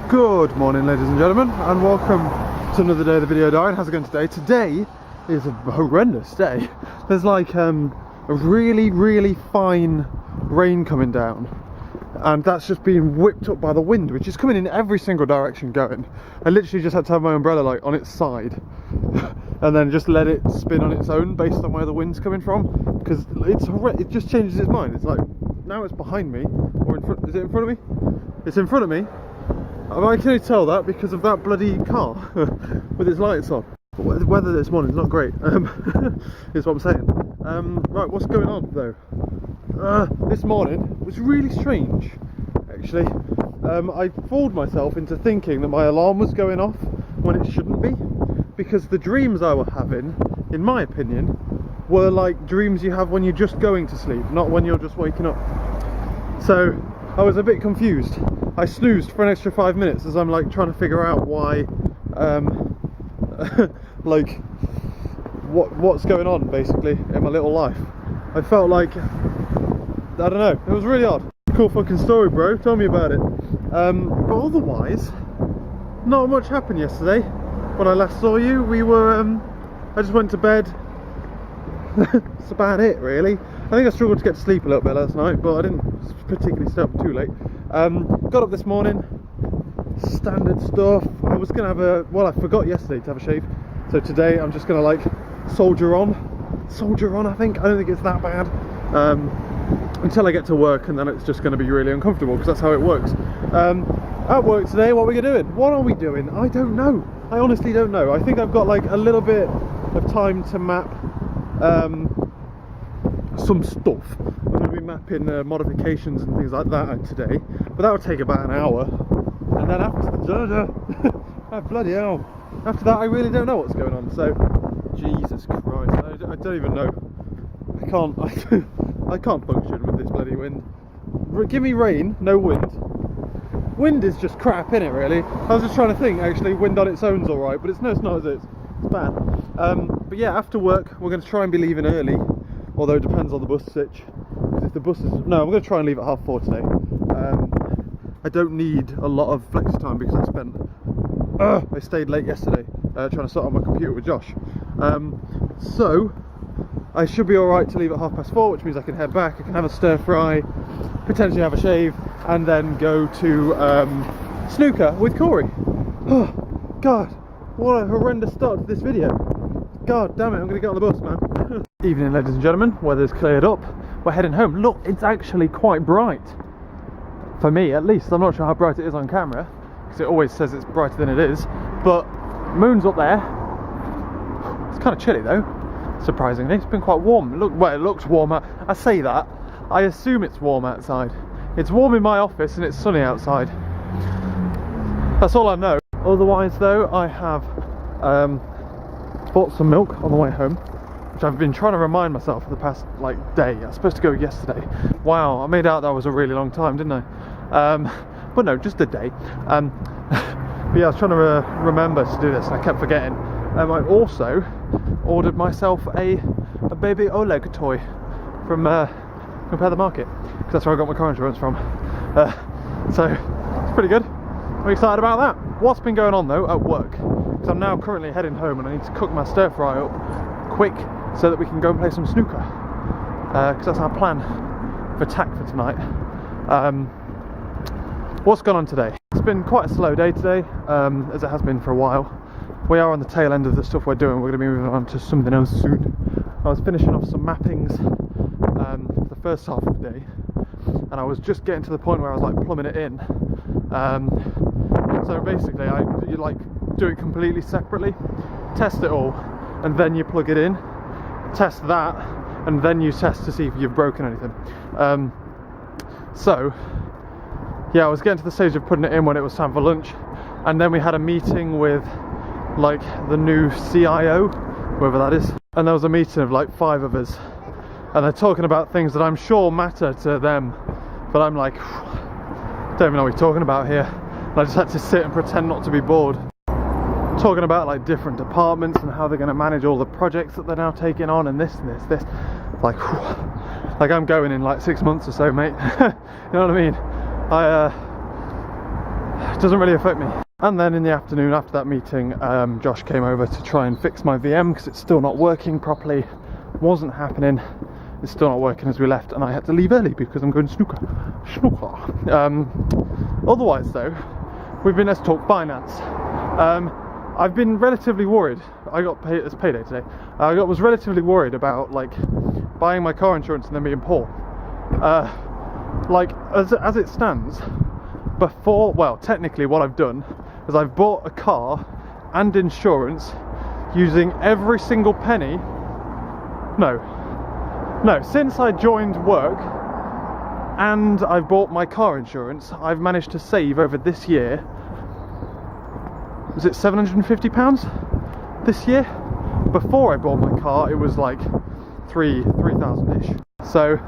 Good morning, ladies and gentlemen, and welcome to another day of the video diary. How's it going today? Today is a horrendous day. There's like a really fine rain coming down, and that's just being whipped up by the wind, which is coming in every single direction going. I literally just had to have my umbrella like on its side and then just let it spin on its own based on where the wind's coming from, because it just changes its mind. It's like, now it's behind me, or in front. Is it in front of me? It's in front of me. I can only tell that because of that bloody car with its lights on. But the weather this morning is not great, is what I'm saying. Right, what's going on though? This morning was really strange, actually. I fooled myself into thinking that my alarm was going off when it shouldn't be, because the dreams I was having, in my opinion, were like dreams you have when you're just going to sleep, not when you're just waking up. So I was a bit confused. I snoozed for an extra 5 minutes as I'm like trying to figure out why, like what's going on basically in my little life. I felt like, I don't know, it was really odd. Cool fucking story, bro, tell me about it. But otherwise, not much happened yesterday. When I last saw you, we were, I just went to bed. That's about it, really. I think I struggled to get to sleep a little bit last night, but I didn't particularly stay up too late. Got up this morning, standard stuff. I was gonna have I forgot yesterday to have a shave, so today I'm just gonna like soldier on, I think. I don't think it's that bad, until I get to work, and then it's just gonna be really uncomfortable, because that's how it works. At work today, what are we doing? What are we doing? I don't know. I honestly don't know. I think I've got like a little bit of time to map some stuff. I'm going to be mapping modifications and things like that today, but that will take about an hour, and then after bloody hell, after that I really don't know what's going on. So Jesus Christ, I don't even know. I can't function with this bloody wind. Give me rain, no wind. Wind is just crap, innit, really. I was just trying to think, actually, wind on its own's alright, but it's not, is it? It's bad. But yeah, after work we're going to try and be leaving early, although it depends on the bus sitch. If the bus is... No, I'm going to try and leave at 4:30 today. I don't need a lot of flexi time because I stayed late yesterday trying to sort out my computer with Josh. So I should be alright to leave at 4:30, which means I can head back, I can have a stir fry, potentially have a shave, and then go to snooker with Corey. Oh God, what a horrendous start to this video. God damn it, I'm going to get on the bus, man. Evening, ladies and gentlemen, weather's cleared up. We're heading home. Look, it's actually quite bright. For me, at least. I'm not sure how bright it is on camera, because it always says it's brighter than it is. But moon's up there. It's kind of chilly though, surprisingly. It's been quite warm. Look, well, it looks warm out. I say that, I assume it's warm outside. It's warm in my office and it's sunny outside. That's all I know. Otherwise though, I have bought some milk on the way home, which I've been trying to remind myself for the past like day. I was supposed to go yesterday. Wow, I made out that was a really long time, didn't I? But no, just a day. But yeah, I was trying to remember to do this and I kept forgetting. I also ordered myself a baby Oleg toy from Compare the Market, because that's where I got my car insurance from. So it's pretty good. I'm excited about that. What's been going on though at work? Because I'm now currently heading home and I need to cook my stir fry up quick so that we can go and play some snooker. Because that's our plan for tack for tonight. What's gone on today? It's been quite a slow day today, as it has been for a while. We are on the tail end of the stuff we're doing. We're going to be moving on to something else soon. I was finishing off some mappings for the first half of the day, and I was just getting to the point where I was like plumbing it in. So basically, you like do it completely separately, test it all, and then you plug it in, test that, and then you test to see if you've broken anything. So yeah, I was getting to the stage of putting it in when it was time for lunch, and then we had a meeting with like the new CIO, whoever that is, and there was a meeting of like 5 of us, and they're talking about things that I'm sure matter to them, but I'm like, don't even know what we're talking about here. And I just had to sit and pretend not to be bored, talking about like different departments and how they're going to manage all the projects that they're now taking on, and this and this. Like I'm going in like 6 months or so, mate. You know what I mean? it doesn't really affect me. And then in the afternoon after that meeting, Josh came over to try and fix my VM because it's still not working properly. Wasn't happening. It's still not working as we left, and I had to leave early because I'm going snooker. Otherwise though, let's talk finance. I've been relatively worried. I got paid, it's payday today. Was relatively worried about like buying my car insurance and then being poor. Like as it stands, technically what I've done is I've bought a car and insurance using every single penny. No, since I joined work and I've bought my car insurance, I've managed to save over this year, was it £750 this year? Before I bought my car, it was like 3,000-ish. So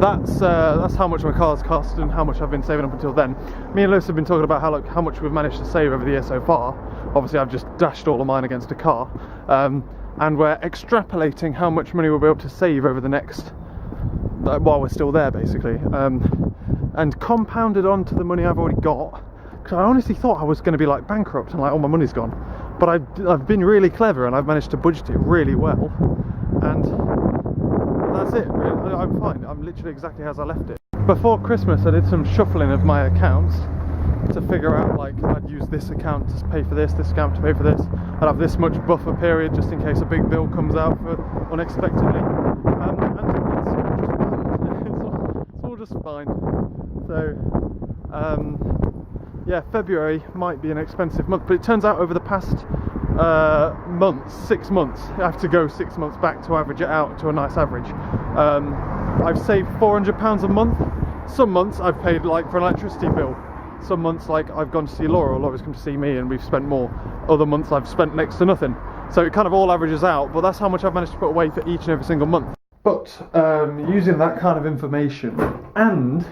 that's how much my car's cost and how much I've been saving up until then. Me and Lewis have been talking about how much we've managed to save over the year so far. Obviously I've just dashed all of mine against a car, and we're extrapolating how much money we'll be able to save over the next, while we're still there basically, and compounded onto the money I've already got, because I honestly thought I was going to be like bankrupt and like all my money's gone, but I've been really clever and I've managed to budget it really well, and that's it really. I'm fine. I'm literally exactly as I left it. Before Christmas I did some shuffling of my accounts to figure out, like, I'd use this account to pay for this account to pay for this, I'd have this much buffer period just in case a big bill comes out for unexpectedly, and it's all just fine. So yeah, February might be an expensive month, but it turns out over the past 6 months, I have to go 6 months back to average it out to a nice average. I've saved £400 a month. Some months I've paid like for an electricity bill. Some months like I've gone to see Laura, or Laura's come to see me and we've spent more. Other months I've spent next to nothing. So it kind of all averages out, but that's how much I've managed to put away for each and every single month. But using that kind of information, and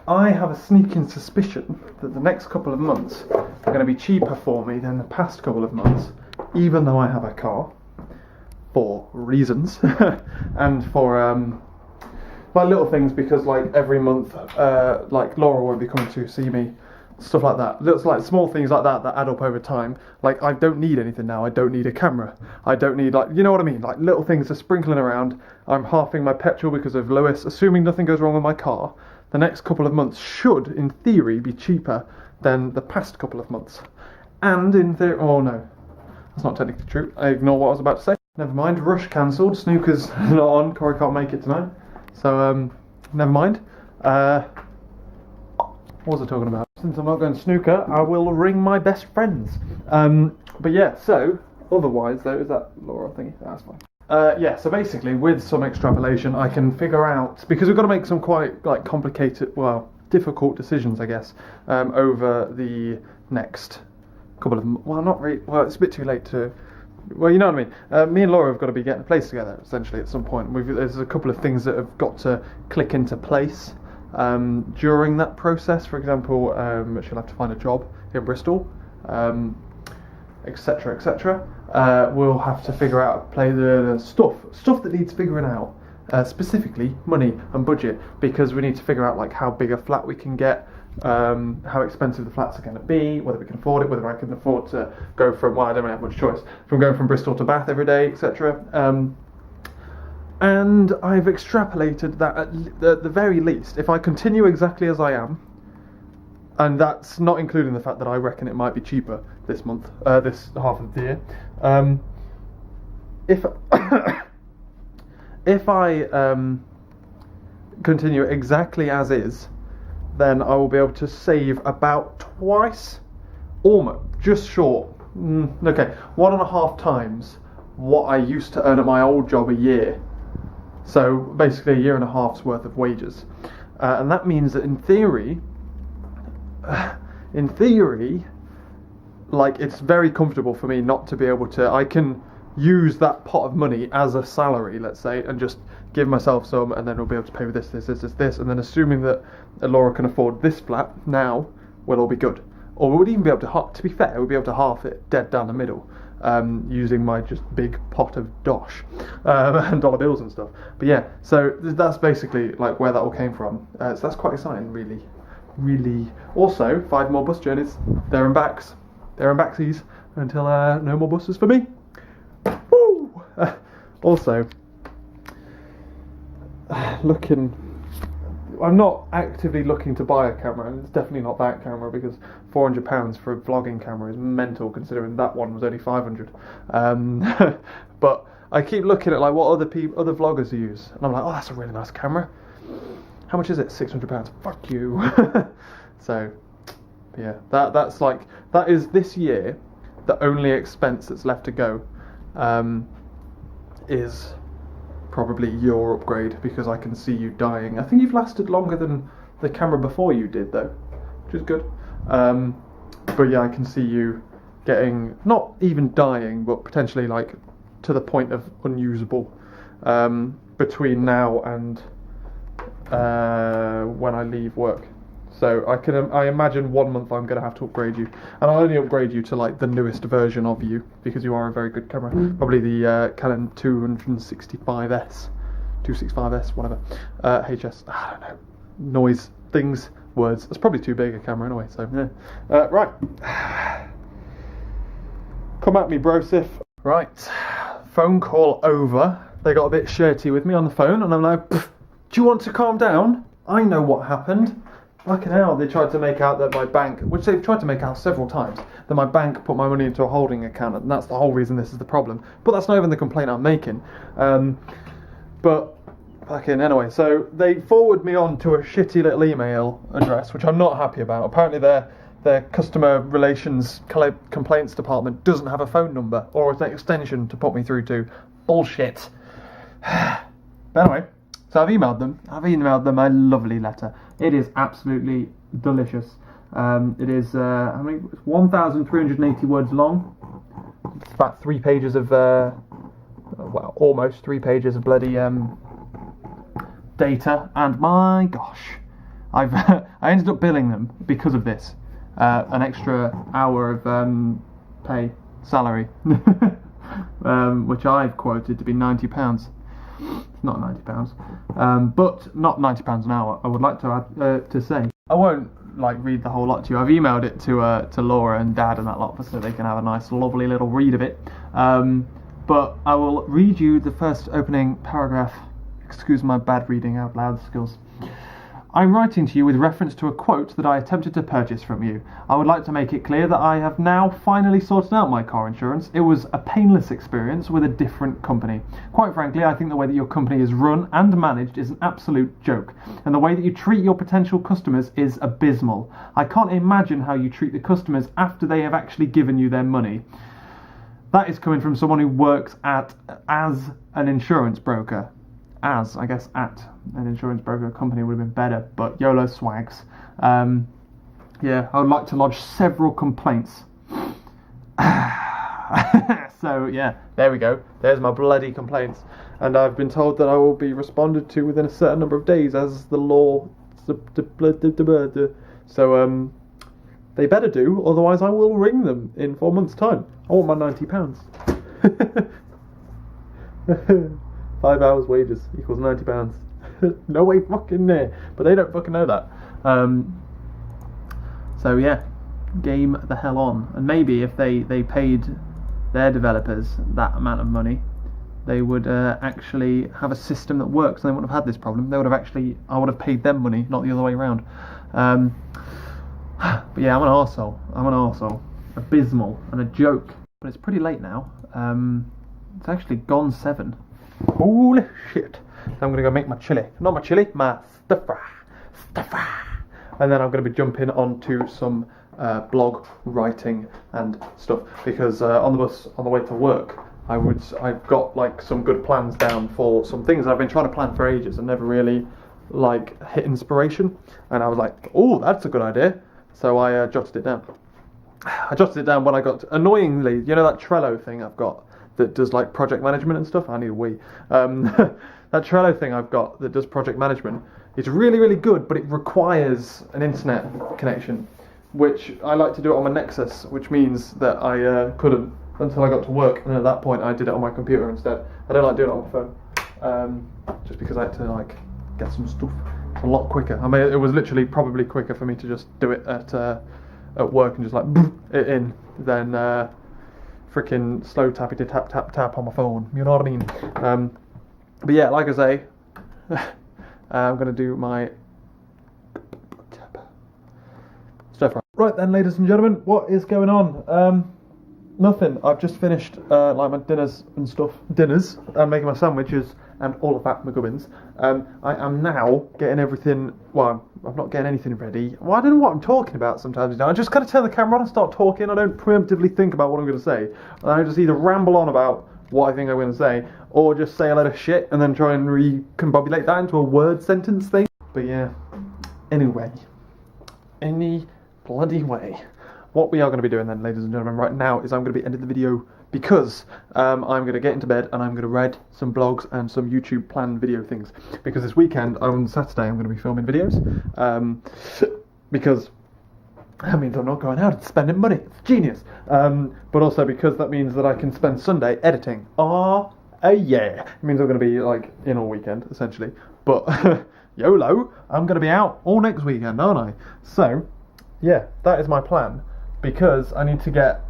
I have a sneaking suspicion that the next couple of months are going to be cheaper for me than the past couple of months, even though I have a car, for reasons, and for like little things, because like every month, like Laura won't be coming to see me, stuff like that. Looks like small things like that add up over time. Like I don't need anything now. I don't need a camera. I don't need, like, you know what I mean? Like little things are sprinkling around. I'm halving my petrol because of Lewis. Assuming nothing goes wrong with my car, the next couple of months should, in theory, be cheaper than the past couple of months. And in theory, oh no, that's not technically true. I ignore what I was about to say. Never mind. Rush cancelled. Snooker's not on. Corey can't make it tonight. So, never mind. What was I talking about? Since I'm not going snooker, I will ring my best friends. But yeah, so, otherwise though, is that Laura thingy? That's fine. Yeah, so basically, with some extrapolation, I can figure out, because we've got to make some quite, like, complicated, well, difficult decisions, I guess, over the next couple of, well, not really, well, it's a bit too late to, well, you know what I mean. Me and Laura have got to be getting a place together, essentially, at some point. There's a couple of things that have got to click into place during that process. For example, she'll have to find a job in Bristol, etc., etc. We'll have to figure out, play the stuff that needs figuring out, specifically money and budget, because we need to figure out like how big a flat we can get, how expensive the flats are going to be, whether we can afford it, whether I can afford to go from, well, I don't really have much choice, from going from Bristol to Bath every day, etc. And I've extrapolated that at the very least, if I continue exactly as I am, and that's not including the fact that I reckon it might be cheaper this month, this half of the year, if I continue exactly as is, then I will be able to save about twice, almost, just short, 1.5 times what I used to earn at my old job a year. So basically a year and a half's worth of wages. And that means that in theory, like, it's very comfortable for me not to be able to, I can use that pot of money as a salary, let's say, and just give myself some, and then we'll be able to pay with this, and then assuming that Laura can afford this flat now, we'll all be good. Or we would even be able to be fair, we'd be able to half it dead down the middle, using my just big pot of dosh, and dollar bills and stuff. But yeah, so that's basically like where that all came from. So that's quite exciting, really. really. Also, 5 more bus journeys, there and backs, until no more buses for me. Woo! Also, I'm not actively looking to buy a camera, and it's definitely not that camera, because £400 for a vlogging camera is mental, considering that one was only 500. But I keep looking at like what other vloggers use, and I'm like, oh, that's a really nice camera. How much is it? £600. Fuck you. So, yeah, that is this year the only expense that's left to go. Is probably your upgrade, because I can see you dying. I think you've lasted longer than the camera before you did, though, which is good. But yeah, I can see you getting, not even dying, but potentially like to the point of unusable between now and when I leave work. So I imagine 1 month I'm going to have to upgrade you, and I'll only upgrade you to like the newest version of you, because you are a very good camera. Probably the Canon 265S, whatever, HS. I don't know, noise things, words. It's probably too big a camera anyway. So yeah, right. Come at me, brosif. Right, phone call over. They got a bit shirty with me on the phone, and I'm like, do you want to calm down? I know what happened. Fucking hell, they tried to make out that my bank, which they've tried to make out several times, that my bank put my money into a holding account, and that's the whole reason this is the problem. But that's not even the complaint I'm making. But, fucking anyway, so they forward me on to a shitty little email address, which I'm not happy about. Apparently their customer relations complaints department doesn't have a phone number or an extension to put me through to. Bullshit. But anyway, so I've emailed them a lovely letter. It is absolutely delicious. It is, how many? 1,380 words long. It's about 3 pages of, well, almost 3 pages of bloody data. And my gosh, I ended up billing them because of this. An extra hour of salary, which I've quoted to be £90. Not £90, but not £90 an hour. I would like to add, to say, I won't like read the whole lot to you. I've emailed it to Laura and Dad and that lot, so they can have a nice, lovely little read of it. But I will read you the first opening paragraph. Excuse my bad reading out loud skills. I'm writing to you with reference to a quote that I attempted to purchase from you. I would like to make it clear that I have now finally sorted out my car insurance. It was a painless experience with a different company. Quite frankly, I think the way that your company is run and managed is an absolute joke, and the way that you treat your potential customers is abysmal. I can't imagine how you treat the customers after they have actually given you their money. That is coming from someone who works as an insurance broker. I guess at an insurance broker company would have been better, but YOLO swags. Yeah, I would like to lodge several complaints. So yeah, there we go. There's my bloody complaints, and I've been told that I will be responded to within a certain number of days, as the law. So they better do, otherwise I will ring them in 4 months' time. I want my £90. 5 hours wages equals £90. No way fucking near. But they don't fucking know that. So yeah, game the hell on. And maybe if they paid their developers that amount of money, they would actually have a system that works, and they wouldn't have had this problem. They would have I would have paid them money, not the other way around. But yeah, I'm an arsehole. Abysmal and a joke. But it's pretty late now. It's actually gone 7. Holy shit. So I'm going to go make my chili. Not my chili, my stir-fry. And then I'm going to be jumping onto some blog writing and stuff, because on the bus on the way to work I've got like some good plans down for some things I've been trying to plan for ages and never really like hit inspiration, and I was like, oh, that's a good idea. So I jotted it down. I jotted it down when I got annoyingly, you know that Trello thing I've got that does like project management and stuff. I need a wee. That Trello thing I've got that does project management, it's really, really good, but it requires an internet connection, which I like to do it on my Nexus, which means that I couldn't until I got to work, and at that point I did it on my computer instead. I don't like doing it on my phone, just because I had to like get some stuff. a lot quicker. I mean, it was literally probably quicker for me to just do it at work and just like it in than freaking slow tappy to tap tap tap on my phone. You know what I mean? But yeah, like I say, I'm gonna do my stir fry. Right then, ladies and gentlemen, what is going on? Nothing. I've just finished like my dinners and stuff. Dinners and making my sandwiches and all of that, my gubbins. I am now getting everything. Well, I'm not getting anything ready. Well, I don't know what I'm talking about sometimes. I just kind of turn the camera on and start talking. I don't preemptively think about what I'm going to say. I just either ramble on about what I think I'm going to say, or just say a lot of shit and then try and recombobulate that into a word sentence thing. But yeah. Anyway, any bloody way. What we are going to be doing then, ladies and gentlemen, right now is I'm going to be ending the video because I'm going to get into bed and I'm going to read some blogs and some YouTube planned video things. Because this weekend, on Saturday, I'm going to be filming videos. Because that means I'm not going out and spending money. It's genius. But also because that means that I can spend Sunday editing. Yeah. It means I'm going to be like in all weekend, essentially. But YOLO, I'm going to be out all next weekend, aren't I? So, yeah, that is my plan. Because I need to get,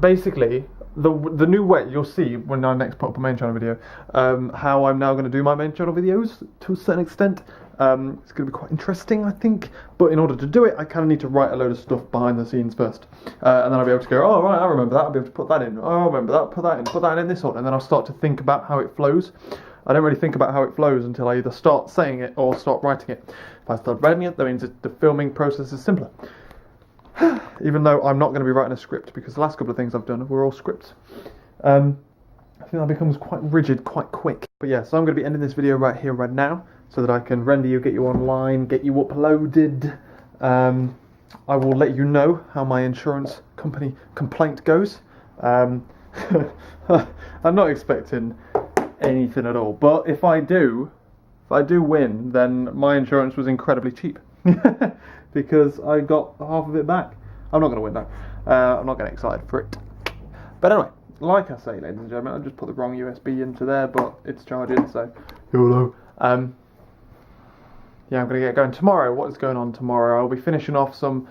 basically, the new way, you'll see when I next put up a main channel video, how I'm now going to do my main channel videos to a certain extent. It's going to be quite interesting, I think. But in order to do it, I kind of need to write a load of stuff behind the scenes first. And then I'll be able to go, oh, right, I remember that. I'll be able to put that in. Oh, I remember that. Put that in this order. And then I'll start to think about how it flows. I don't really think about how it flows until I either start saying it or start writing it. If I start writing it, that means the filming process is simpler. Even though I'm not going to be writing a script, because the last couple of things I've done were all scripts. I think that becomes quite rigid quite quick. But yeah, so I'm going to be ending this video right here, right now, so that I can render you, get you online, get you uploaded. I will let you know how my insurance company complaint goes. I'm not expecting anything at all, but if I do win, then my insurance was incredibly cheap. Because I got half of it back. I'm not going to win though. I'm not getting excited for it. But anyway, like I say, ladies and gentlemen, I just put the wrong USB into there, but it's charging, so YOLO. Yeah, I'm going to get going tomorrow. What is going on tomorrow? I'll be finishing off some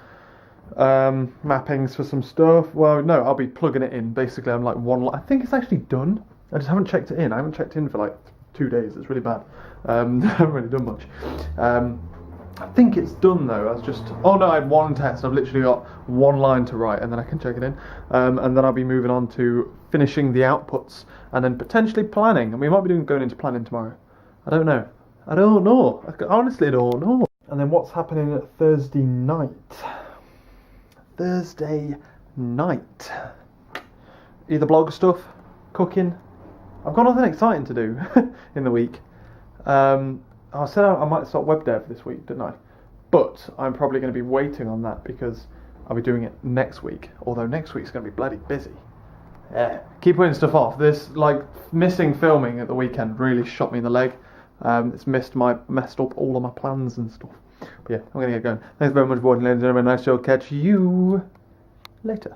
mappings for some stuff. Well, no, I'll be plugging it in. Basically, I'm like I think it's actually done. I just haven't checked it in. I haven't checked in for like 2 days. It's really bad. I haven't really done much. I think it's done though. I was just, oh no, I had one test. I've literally got one line to write and then I can check it in. And then I'll be moving on to finishing the outputs and then potentially planning. And we might be going into planning tomorrow. I don't know. I honestly don't know. And then what's happening at Thursday night? Either blog stuff, cooking. I've got nothing exciting to do in the week. I said I might start web dev this week, didn't I? But I'm probably going to be waiting on that because I'll be doing it next week. Although next week's going to be bloody busy. Yeah. Keep putting stuff off. This, like, missing filming at the weekend really shot me in the leg. It's messed up all of my plans and stuff. But yeah, I'm going to get going. Thanks very much for watching, ladies and gentlemen. I shall catch you later.